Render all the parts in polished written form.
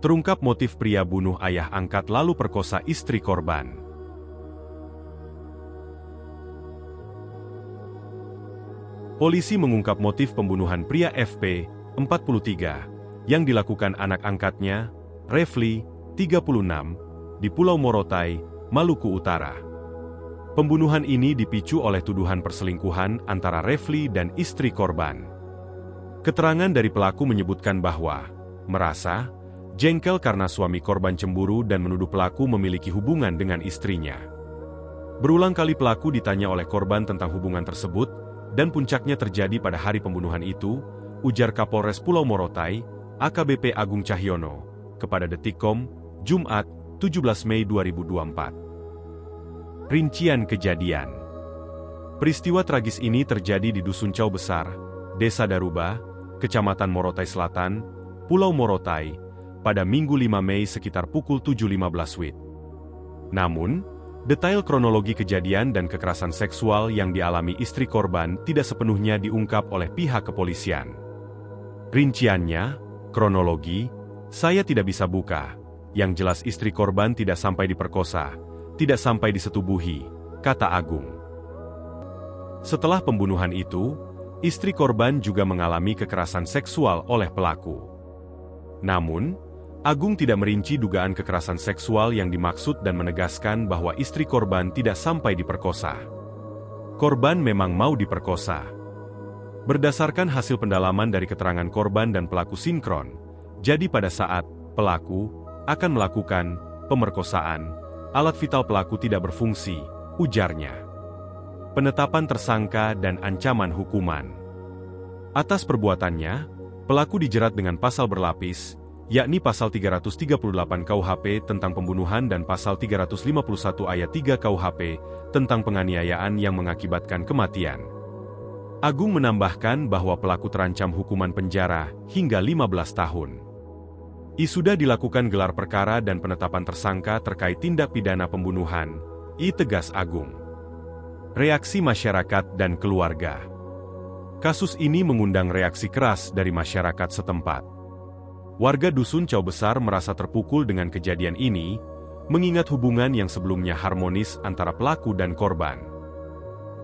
Terungkap motif pria bunuh ayah angkat lalu perkosa istri korban. Polisi mengungkap motif pembunuhan pria FP, 43, yang dilakukan anak angkatnya, Refli, 36, di Pulau Morotai, Maluku Utara. Pembunuhan ini dipicu oleh tuduhan perselingkuhan antara Refli dan istri korban. Keterangan dari pelaku menyebutkan bahwa merasa jengkel karena suami korban cemburu dan menuduh pelaku memiliki hubungan dengan istrinya. Berulang kali pelaku ditanya oleh korban tentang hubungan tersebut, dan puncaknya terjadi pada hari pembunuhan itu, ujar Kapolres Pulau Morotai, AKBP Agung Cahyono, kepada Detikcom, Jumat, 17 Mei 2024. Rincian kejadian. Peristiwa tragis ini terjadi di Dusun Cau Besar, Desa Daruba, Kecamatan Morotai Selatan, Pulau Morotai, pada Minggu 5 Mei sekitar pukul 7.15 WIB. Namun, detail kronologi kejadian dan kekerasan seksual yang dialami istri korban tidak sepenuhnya diungkap oleh pihak kepolisian. Rinciannya, kronologi, saya tidak bisa buka. Yang jelas istri korban tidak sampai diperkosa, tidak sampai disetubuhi, kata Agung. Setelah pembunuhan itu, istri korban juga mengalami kekerasan seksual oleh pelaku. Namun, Agung tidak merinci dugaan kekerasan seksual yang dimaksud dan menegaskan bahwa istri korban tidak sampai diperkosa. Korban memang mau diperkosa. Berdasarkan hasil pendalaman dari keterangan korban dan pelaku sinkron, jadi pada saat pelaku akan melakukan pemerkosaan, alat vital pelaku tidak berfungsi, ujarnya. Penetapan tersangka dan ancaman hukuman. Atas perbuatannya, pelaku dijerat dengan pasal berlapis, yakni pasal 338 KUHP tentang pembunuhan dan pasal 351 ayat 3 KUHP tentang penganiayaan yang mengakibatkan kematian. Agung menambahkan bahwa pelaku terancam hukuman penjara hingga 15 tahun. Sudah dilakukan gelar perkara dan penetapan tersangka terkait tindak pidana pembunuhan, tegas Agung. Reaksi masyarakat dan keluarga. Kasus ini mengundang reaksi keras dari masyarakat setempat. Warga Dusun Cau Besar merasa terpukul dengan kejadian ini, mengingat hubungan yang sebelumnya harmonis antara pelaku dan korban.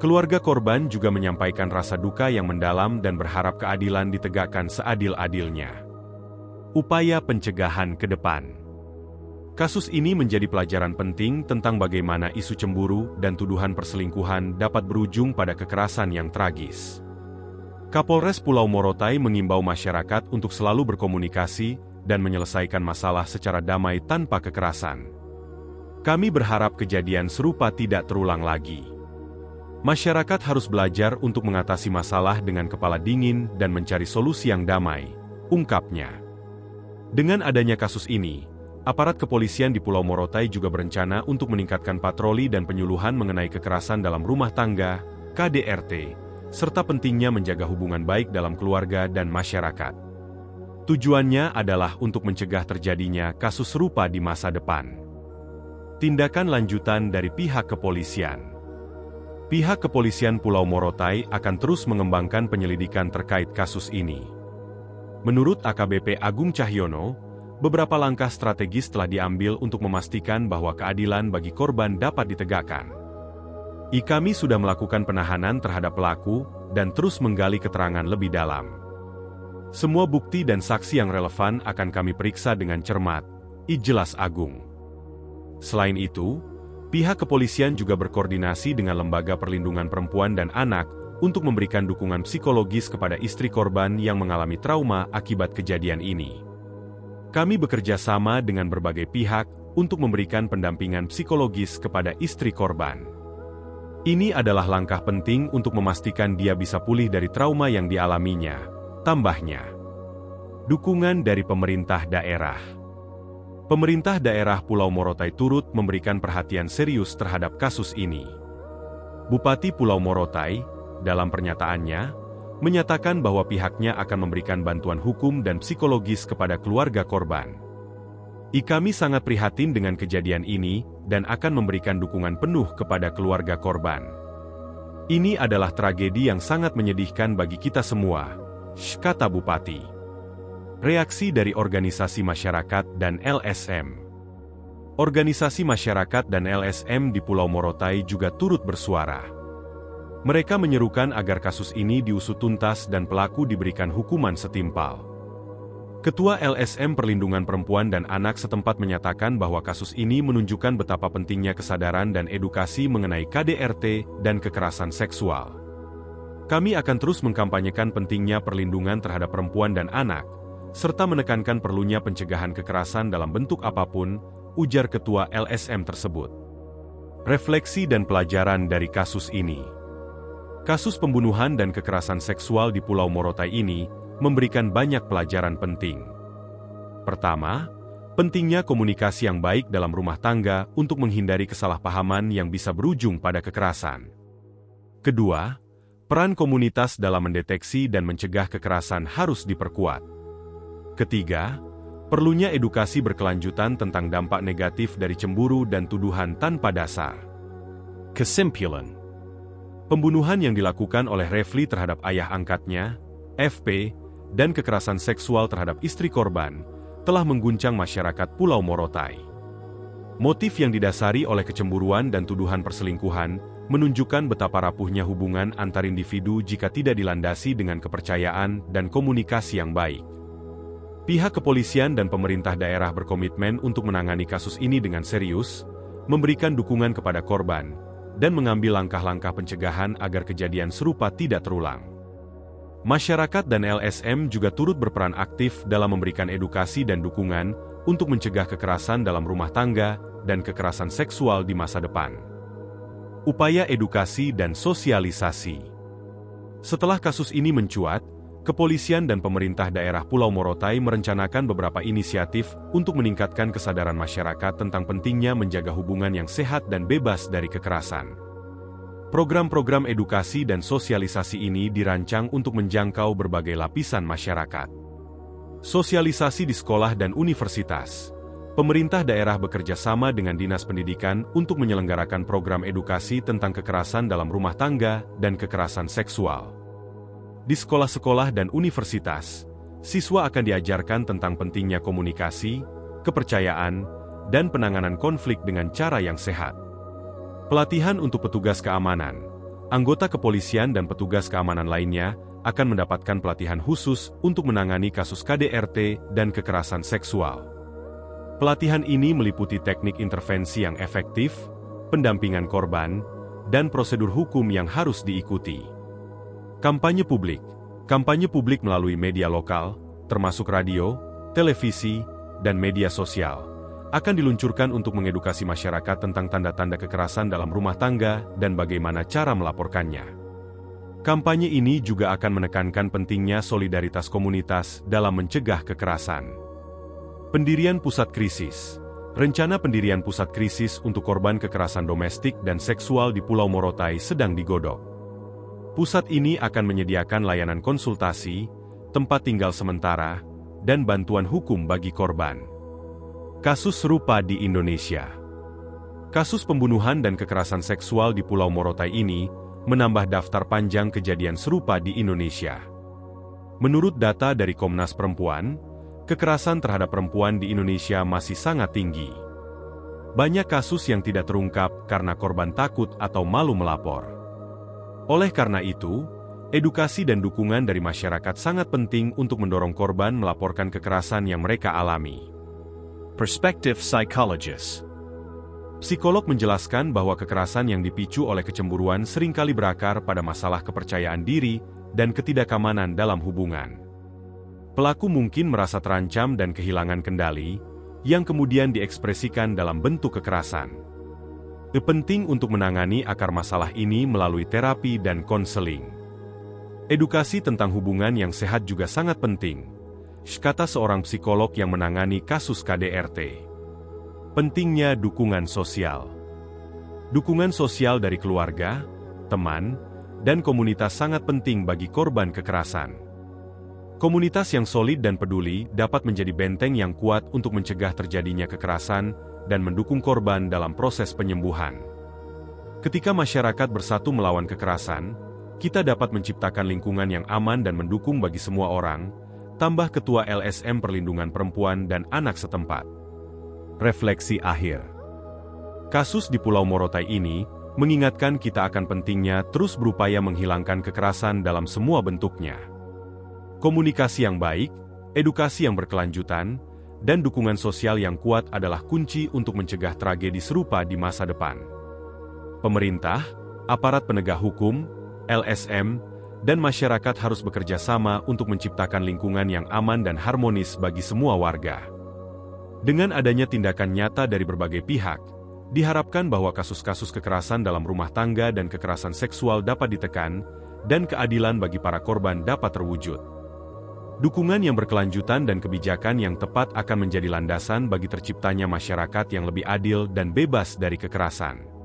Keluarga korban juga menyampaikan rasa duka yang mendalam dan berharap keadilan ditegakkan seadil-adilnya. Upaya pencegahan ke depan. Kasus ini menjadi pelajaran penting tentang bagaimana isu cemburu dan tuduhan perselingkuhan dapat berujung pada kekerasan yang tragis. Kapolres Pulau Morotai mengimbau masyarakat untuk selalu berkomunikasi dan menyelesaikan masalah secara damai tanpa kekerasan. Kami berharap kejadian serupa tidak terulang lagi. Masyarakat harus belajar untuk mengatasi masalah dengan kepala dingin dan mencari solusi yang damai, ungkapnya. Dengan adanya kasus ini, aparat kepolisian di Pulau Morotai juga berencana untuk meningkatkan patroli dan penyuluhan mengenai kekerasan dalam rumah tangga, KDRT, serta pentingnya menjaga hubungan baik dalam keluarga dan masyarakat. Tujuannya adalah untuk mencegah terjadinya kasus serupa di masa depan. Tindakan lanjutan dari pihak kepolisian. Pihak kepolisian Pulau Morotai akan terus mengembangkan penyelidikan terkait kasus ini. Menurut AKBP Agung Cahyono, beberapa langkah strategis telah diambil untuk memastikan bahwa keadilan bagi korban dapat ditegakkan. Kami sudah melakukan penahanan terhadap pelaku dan terus menggali keterangan lebih dalam. Semua bukti dan saksi yang relevan akan kami periksa dengan cermat, jelas Agung. Selain itu, pihak kepolisian juga berkoordinasi dengan Lembaga Perlindungan Perempuan dan Anak untuk memberikan dukungan psikologis kepada istri korban yang mengalami trauma akibat kejadian ini. Kami bekerja sama dengan berbagai pihak untuk memberikan pendampingan psikologis kepada istri korban. Ini adalah langkah penting untuk memastikan dia bisa pulih dari trauma yang dialaminya, tambahnya. Dukungan dari pemerintah daerah. Pemerintah daerah Pulau Morotai turut memberikan perhatian serius terhadap kasus ini. Bupati Pulau Morotai, dalam pernyataannya, menyatakan bahwa pihaknya akan memberikan bantuan hukum dan psikologis kepada keluarga korban. Kami sangat prihatin dengan kejadian ini dan akan memberikan dukungan penuh kepada keluarga korban. Ini adalah tragedi yang sangat menyedihkan bagi kita semua, kata Bupati. Reaksi dari organisasi masyarakat dan LSM. Organisasi masyarakat dan LSM di Pulau Morotai juga turut bersuara. Mereka menyerukan agar kasus ini diusut tuntas dan pelaku diberikan hukuman setimpal. Ketua LSM Perlindungan Perempuan dan Anak setempat menyatakan bahwa kasus ini menunjukkan betapa pentingnya kesadaran dan edukasi mengenai KDRT dan kekerasan seksual. Kami akan terus mengkampanyekan pentingnya perlindungan terhadap perempuan dan anak, serta menekankan perlunya pencegahan kekerasan dalam bentuk apapun, ujar Ketua LSM tersebut. Refleksi dan pelajaran dari kasus ini. Kasus pembunuhan dan kekerasan seksual di Pulau Morotai ini memberikan banyak pelajaran penting. Pertama, pentingnya komunikasi yang baik dalam rumah tangga untuk menghindari kesalahpahaman yang bisa berujung pada kekerasan. Kedua, peran komunitas dalam mendeteksi dan mencegah kekerasan harus diperkuat. Ketiga, perlunya edukasi berkelanjutan tentang dampak negatif dari cemburu dan tuduhan tanpa dasar. Kesimpulan. Pembunuhan yang dilakukan oleh Refli terhadap ayah angkatnya, FP, dan kekerasan seksual terhadap istri korban, telah mengguncang masyarakat Pulau Morotai. Motif yang didasari oleh kecemburuan dan tuduhan perselingkuhan, menunjukkan betapa rapuhnya hubungan antar individu jika tidak dilandasi dengan kepercayaan dan komunikasi yang baik. Pihak kepolisian dan pemerintah daerah berkomitmen untuk menangani kasus ini dengan serius, memberikan dukungan kepada korban, dan mengambil langkah-langkah pencegahan agar kejadian serupa tidak terulang. Masyarakat dan LSM juga turut berperan aktif dalam memberikan edukasi dan dukungan untuk mencegah kekerasan dalam rumah tangga dan kekerasan seksual di masa depan. Upaya edukasi dan sosialisasi. Setelah kasus ini mencuat, kepolisian dan pemerintah daerah Pulau Morotai merencanakan beberapa inisiatif untuk meningkatkan kesadaran masyarakat tentang pentingnya menjaga hubungan yang sehat dan bebas dari kekerasan. Program-program edukasi dan sosialisasi ini dirancang untuk menjangkau berbagai lapisan masyarakat. Sosialisasi di sekolah dan universitas. Pemerintah daerah bekerja sama dengan Dinas Pendidikan untuk menyelenggarakan program edukasi tentang kekerasan dalam rumah tangga dan kekerasan seksual. Di sekolah-sekolah dan universitas, siswa akan diajarkan tentang pentingnya komunikasi, kepercayaan, dan penanganan konflik dengan cara yang sehat. Pelatihan untuk petugas keamanan, anggota kepolisian dan petugas keamanan lainnya akan mendapatkan pelatihan khusus untuk menangani kasus KDRT dan kekerasan seksual. Pelatihan ini meliputi teknik intervensi yang efektif, pendampingan korban, dan prosedur hukum yang harus diikuti. Kampanye publik. Kampanye publik melalui media lokal, termasuk radio, televisi, dan media sosial, akan diluncurkan untuk mengedukasi masyarakat tentang tanda-tanda kekerasan dalam rumah tangga dan bagaimana cara melaporkannya. Kampanye ini juga akan menekankan pentingnya solidaritas komunitas dalam mencegah kekerasan. Pendirian pusat krisis. Rencana pendirian pusat krisis untuk korban kekerasan domestik dan seksual di Pulau Morotai sedang digodok. Pusat ini akan menyediakan layanan konsultasi, tempat tinggal sementara, dan bantuan hukum bagi korban. Kasus serupa di Indonesia. Kasus pembunuhan dan kekerasan seksual di Pulau Morotai ini menambah daftar panjang kejadian serupa di Indonesia. Menurut data dari Komnas Perempuan, kekerasan terhadap perempuan di Indonesia masih sangat tinggi. Banyak kasus yang tidak terungkap karena korban takut atau malu melapor. Oleh karena itu, edukasi dan dukungan dari masyarakat sangat penting untuk mendorong korban melaporkan kekerasan yang mereka alami. Perspektif psikologis. Psikolog menjelaskan bahwa kekerasan yang dipicu oleh kecemburuan seringkali berakar pada masalah kepercayaan diri dan ketidakkamanan dalam hubungan. Pelaku mungkin merasa terancam dan kehilangan kendali, yang kemudian diekspresikan dalam bentuk kekerasan. Penting untuk menangani akar masalah ini melalui terapi dan konseling. Edukasi tentang hubungan yang sehat juga sangat penting, kata seorang psikolog yang menangani kasus KDRT. Pentingnya dukungan sosial. Dukungan sosial dari keluarga, teman, dan komunitas sangat penting bagi korban kekerasan. Komunitas yang solid dan peduli dapat menjadi benteng yang kuat untuk mencegah terjadinya kekerasan dan mendukung korban dalam proses penyembuhan. Ketika masyarakat bersatu melawan kekerasan, kita dapat menciptakan lingkungan yang aman dan mendukung bagi semua orang, tambah Ketua LSM Perlindungan Perempuan dan Anak setempat. Refleksi akhir. Kasus di Pulau Morotai ini mengingatkan kita akan pentingnya terus berupaya menghilangkan kekerasan dalam semua bentuknya. Komunikasi yang baik, edukasi yang berkelanjutan, dan dukungan sosial yang kuat adalah kunci untuk mencegah tragedi serupa di masa depan. Pemerintah, aparat penegak hukum, LSM, dan masyarakat harus bekerja sama untuk menciptakan lingkungan yang aman dan harmonis bagi semua warga. Dengan adanya tindakan nyata dari berbagai pihak, diharapkan bahwa kasus-kasus kekerasan dalam rumah tangga dan kekerasan seksual dapat ditekan, dan keadilan bagi para korban dapat terwujud. Dukungan yang berkelanjutan dan kebijakan yang tepat akan menjadi landasan bagi terciptanya masyarakat yang lebih adil dan bebas dari kekerasan.